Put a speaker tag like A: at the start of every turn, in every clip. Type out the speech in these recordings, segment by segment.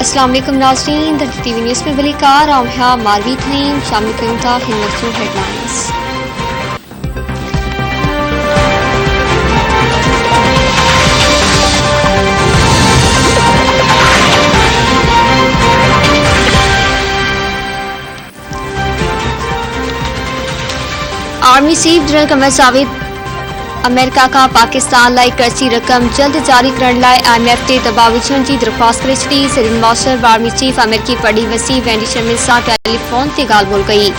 A: अस्सलाम वालेकुम नाज़रीन, द टीवी न्यूज़ में वली कार आउं मारवी थईं शामिल कयूं था हिन वक्त जूं headlines. Army chief general Qamar Javed America का पाकिस्तान लाई कर्ची रकम जल्द जारी करण लाइ IMF ते दबाव विझण जी दरख्वास्त करे छॾी। सिरिन मौसर आर्मी चीफ अमेरिकी पढ़ी वसी वेंडी शर्मिल सां टेलीफोन ते ॻाल्हि ॿोल कई।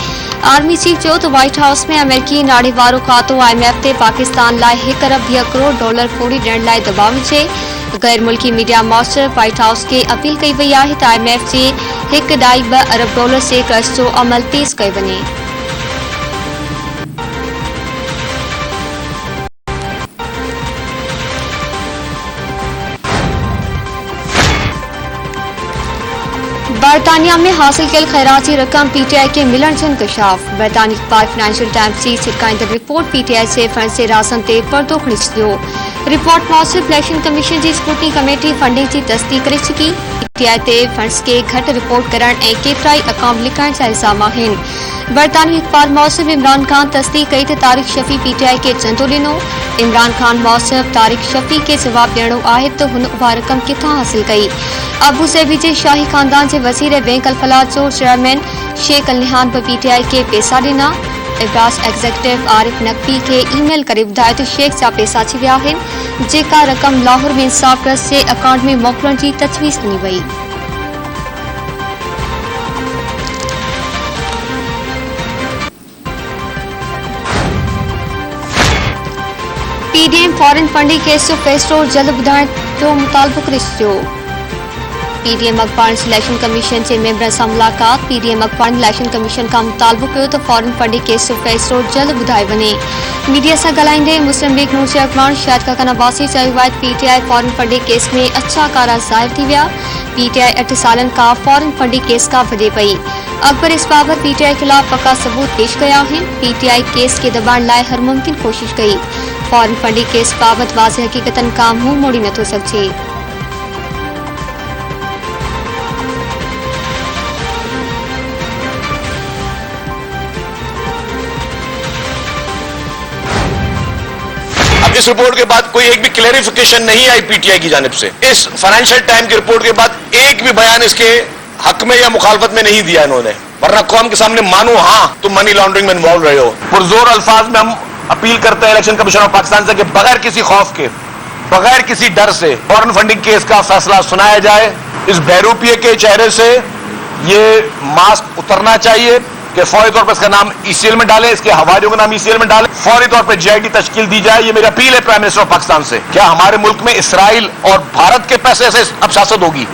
A: आर्मी चीफ चयो त व्हाइट हाउस में अमेरिकी नाणे वारो खातो IMF ते पाकिस्तान लाइ $1 अरब करोड़ फौरी ॾियण लाइ दबाव विझे। गैर मुल्की मीडिया मौसर व्हाइट हाउस खे अपील कई वई आहे त IMF जे $1.2 अरब जे कर्ज़ जो अमल तेज़ कयो वञे। बरतानिया में हासिल कयल खैरात की रकम PTI के मिलण जो इंकशाफ। बरतानी अखबार फाइनेंशियल टाइम्स की छिड़काईंदड़ रिपोर्ट PTI से फंड से रासन ते पर्दो खणी छॾियो। रिपोर्ट मौसर इलेक्शन कमीशन की स्क्रूटनी कमेटी फंडिंग की तस्दीक करे चुकी। PTI ते फंड्स के घट रिपोर्ट करण ऐं केतिराई अकाउंट लिकाइण जा इल्जाम आहिनि। बरतानी अखबार मौसर इमरान खान तस्दीक कई त तारिक शफी PTI के चंदो ॾिनो। इमरान खान मौसर तारिक शफी के जवाब ॾियणो आहे त हुन उहा रकम किथां हासिल कई। अबू सैबी के शाही खानदान के वज़ीर बैंक अल-फलाह जो चेयरमैन शेख अल-निहान पर PTI के पैसा ॾिना। इब्रास एग्जीक्यूटिव आरिफ नकवी के ईमेल करे ॿुधायो त शेख जा पैसा अची विया आहिनि, जेका रकम लाहौर में इंसाफ ट्रस्ट के अकाउंट में मोकिलण की तजवीज़ ॾिनी वई। PDM फॉरेन फंडिंग केस जो फैसलो जल्द ॿुधाइण जो मुतालबो करे छॾियो। PDM अखबार इलेक्शन कमीशन के मेंबरन सां मुलाकात। PDM अखबार इलेक्शन कमीशन का मुतालबो कयो त फॉरेन फंडिंग केस जो फैसलो जल्द ॿुधाए वञे। मीडिया से ॻाल्हाईंदे मुस्लिम लीग नून जे अखबार शाहिद काका नवाज़ी चयो आहे त PTI फॉरेन फंडिंग केस में अच्छा कारा ज़ाहिर थी विया। PTI 8 सालन का फॉरेन फंडिंग केस का भॼे पई। अकबर इस बाबत PTI खिलाफ पक्का सबूत पेश कया आहिनि। PTI केस के दबाइण लाइ हर मुमकिन कोशिश कई। फॉरेन फंडिंग केस बाबत वाज़े हकीकतन का मुंह मोड़ी नथो सघिजे।
B: इस रिपोर्ट के बाद कोई एक भी क्लेरिफिकेशन नहीं आई PTI की जानिब से। इस फाइनेंशियल टाइम की रिपोर्ट के बाद एक भी बयान इसके हक में या मुखालफत में नहीं दिया इन्होंने, वरना कौम के सामने मानो हाँ तुम मनी लॉन्ड्रिंग में इन्वॉल्व रहे हो। पुरजोर अल्फाज में हम अपील करते हैं इलेक्शन कमीशन ऑफ पाकिस्तान से कि बगैर किसी खौफ के, बगैर किसी डर से फॉरेन फंडिंग केस का फैसला सुनाया जाए। इस बहरूपिये के चेहरे से ये मास्क उतरना चाहिए कि फौरी तौर पर इसका नाम ECL में डालें, इसके हवालियों का नाम ECL में डालें, फौरी तौर पर GIT तश्कील दी जाए। ये मेरी अपील है प्राइम मिनिस्टर ऑफ पाकिस्तान से। क्या हमारे मुल्क में इसराइल और भारत के पैसे से अब सियासत होगी?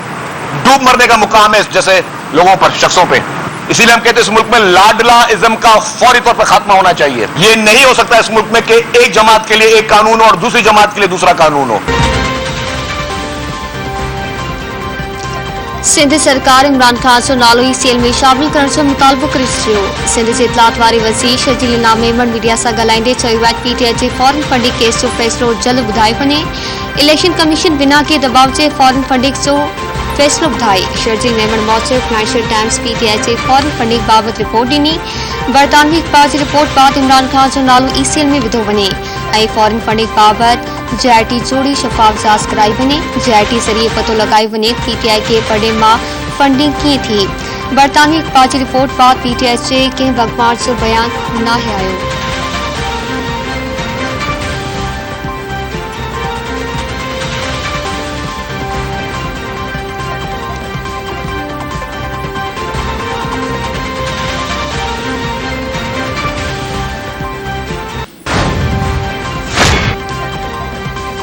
B: डूब मरने का मुकाम है जैसे लोगों पर, शख्सों पे। इसीलिए हम कहते हैं इस मुल्क में लाडला इज्म का फौरी तौर पर खात्मा होना चाहिए। ये नहीं हो सकता इस मुल्क में कि एक जमात के लिए एक कानून हो और दूसरी जमात के लिए दूसरा कानून हो।
A: सिंध सरकार इमरान खान जो नालो ECL में शामिल करण जो मुतालबो करे छॾियो। सिंध जे इतलात वारे वज़ीर शर्जील इनाम मेमन मीडिया सां ॻाल्हाईंदे चयो आहे त PTI जे फॉरेन फंडिंग केस जो फैसलो जल्द ॿुधाए वञे। इलेक्शन कमीशन बिना के दबाव जे फॉरेन फंडिंग जो फैसलो ॿुधाए। शर्जील मेमन मौसर फाइनेंशियल टाइम्स PTI जे फॉरेन फंडिंग बाबत रिपोर्ट ॾिनी। बरतानवी अखबार जी रिपोर्ट बाद इमरान खान जो नालो ECL में विधो वञे ऐं फॉरेन फंडिंग बाबत GIT जोड़ी शफ़ाफ जांच कराई वञे। GIT ज़रिए पतो लगाई वञे PTI के पड़े मां फंडिंग कीअं थी। बरतानवी अखबार जी रिपोर्ट बाद PTI जे कंहिं अखबार जो बयान नाहे आयो।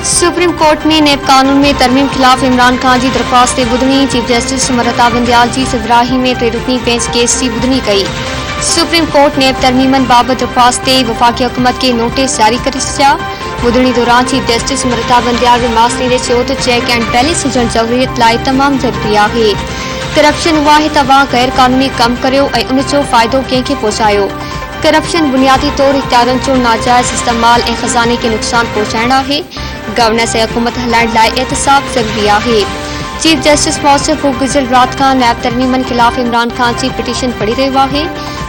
A: सुप्रीम कोर्ट में नेब कानून में तरमीम खिलाफ इमरान खान की दरख्वास्त ते ॿुधणी। चीफ जस्टिस सुमरता बंदयाल की सिबराही में 3 रुकनी बेंच केस की ॿुधणी कई। सुप्रीम कोर्ट नेब तरमीमन बाबत दरख्वास्त ते वफाकी हुकूमत के नोटिस जारी करे छॾिया। ॿुधणी दौरान चीफ जस्टिस सुमरता बंदयाल रिमास्नी ने चयो त चेक एंड बैलेंस हुजण जमहूरियत लाइ तमाम ज़रूरी आहे। करप्शन हुआ है तव्हां गैर कानूनी कम करियो ऐं उन जो फ़ाइदो कंहिंखे पहुचायो। करप्शन बुनियादी तौर इख्तियारनि जो नाजायज़ इस्तेमाल ऐं खजाने के नुक़सान पहुचाइण आहे। गवर्नेंस ऐं हुकूमत हलाइण लाइ एहतसाब ज़रूरी आहे। चीफ जस्टिस मौसूफ गुजर रात खां नैब तरमीमन खिलाफ इमरान खान की पिटीशन पढ़ी रहियो आहे।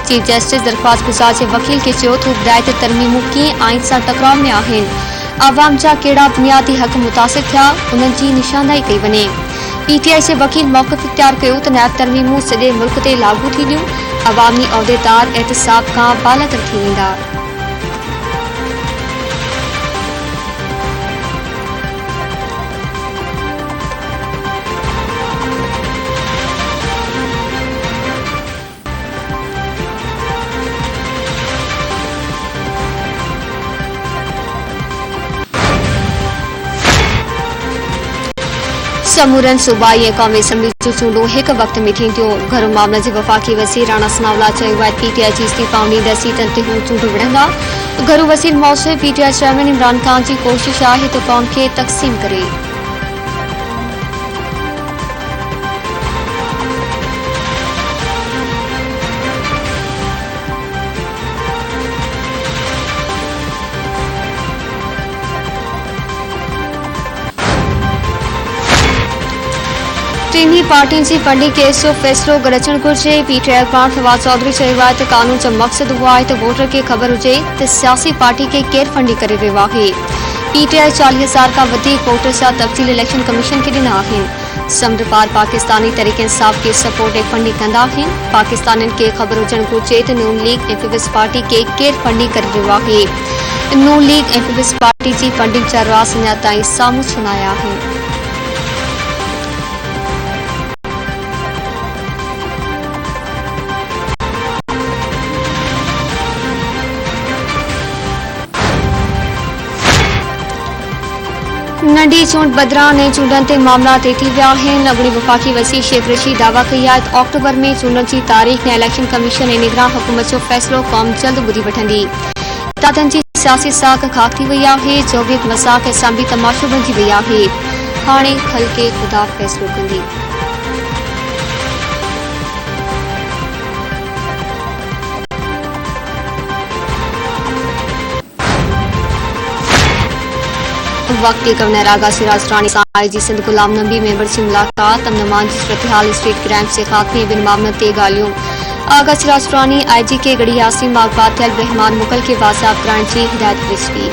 A: चीफ जस्टिस दरख्वास्त गुज़ार जे वकील के चयो त हिदायत तरमीमूं कीअं आइन सां टकराव में आहिनि, आवाम जा कहिड़ा बुनियादी हक़ मुतासिर थिया, उन्हनि जी निशानदाही कई वञे। पीटीआई जे वकील मौक़िफ़ इख्तियार कयो त नैब तरमीमूं सॼे मुल्क ते लागू थींदियूं, अवामी उहिदेदार एहतिसाब खां बालातर थी वेंदा। समूरन सूबाई ऐं क़ौमी असम्बली जूं चूंडूं हिक वक़्त में थींदियूं। घरू मामला जे वफ़ाक़ी वज़ीर राणा सनाउल्लाह चयो आहे पीटीआई जी इस्तीफ़ा उम्मीद सीटनि ते हू चूंडूं विढ़ंदा। घरू वज़ीर मौसूफ़ पीटीआई चेयरमैन इमरान खान जी कोशिश आहे त क़ौम खे तक़सीम करे। टिन्ही पार्टियुनि जी फंडिंग केस जो फ़ैसिलो गॾु अचणु घुरिजे। पीटीआई अख़बार फवाद चौधरी चयो आहे त कानून जो मक़सदु उहो आहे त वोटर खे ख़बर हुजे त सियासी पार्टी खे केरु फंडिंग करे रहियो आहे। पीटीआई 40,000 खां वधीक वोटर जा तफ़सील इलेक्शन कमीशन खे ॾिना आहिनि। समुंड पार पाकिस्तानी तरीक़े इंसाफ़ खे सपोर्ट ऐं फंडिंग कंदा आहिनि। पाकिस्तानियुनि खे ख़बर हुजणु घुरिजे त नून लीग ऐं पीपल्स पार्टी खे केरु फंडिंग करे रहियो आहे। नून लीग ऐं पीपल्स पार्टी जी फंडिंग जा राज़ अञा ताईं साम्हूं छो न आया आहिनि। नंढी चूंड बदिरां ऐं चूंडनि ते मामला ते थी विया आहिनि। अॻूणी वफ़ाक़ी वज़ीर शेख रशीद दावा कई आहे त अक्टूबर में चूंडनि जी तारीख़ ऐं इलेक्शन कमीशन ऐं निगरान हुकूमत जो फ़ैसिलो क़ौम जल्द ॿुधी वठंदी। दादनि जी सियासी साख खाक थी वई आहे, जो बि मज़ाक़ ऐं साम्हूं तमाशो बणिजी वई आहे। हाणे ख़ल्क़ ख़ुदा फ़ैसिलो कंदी। वक्ती गवर्नर आगा सिराज रानी सां आईजी सिंध गुलाम नबी मेंबर जी मुलाकात। अमन जी सूरत स्ट्रीट क्राइम जे ख़ात्मे ॿिनि मामलनि ते ॻाल्हियूं। आगा सिराज रानी आईजी के गड़ी यासीन मागबाद थियल रहमान मुगल खे वाज़ाब करण जी हिदायत विझी।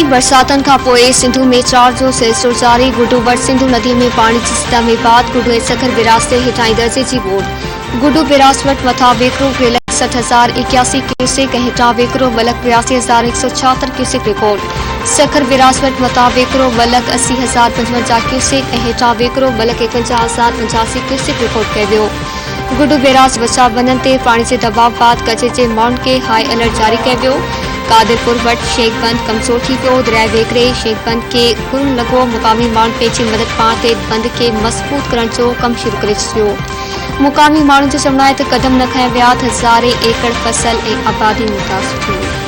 A: बरसातन खां पोइ सिंधु में 4 जो सिलसिलो जारी। गुडू वटि सिंधु नदी में पानी जी सतह में बाद गुडू ऐं सखर बिरास ते हेठाहीं दर्जे जी वोट। गुडू बिरास वटि मथां वेकिरो 60,081 क्यूसेक ऐं हेठां वेकिरो 82,176 क्यूसेक रिकॉर्ड। सखर बिरास वटि मथां वेकिरो 80,055 क्यूसेक ऐं हेठां वेकिरो 51,085 क्यूसेक रिकॉर्ड कयो वियो। गुडू बिरास बचाव बंधन ते पाणी जे दबाव बाद कच्छ जे माण्हुनि खे हाई अलर्ट जारी कयो वियो। कादिरपुर वटि शेख बंद कमज़ोर थी वियो। दरियाए वेकिरे शेख बंद खे घुरन लॻो। मुक़ामी माण्हुनि पंहिंजी मदद पाण ते बंद खे मज़बूत करण जो कमु शुरू करे छॾियो। मुक़ामी माण्हुनि जो चवणु आहे त क़दम न खंया विया त हज़ारे एकड़ फसल ऐं आबादी मुतासिर थी।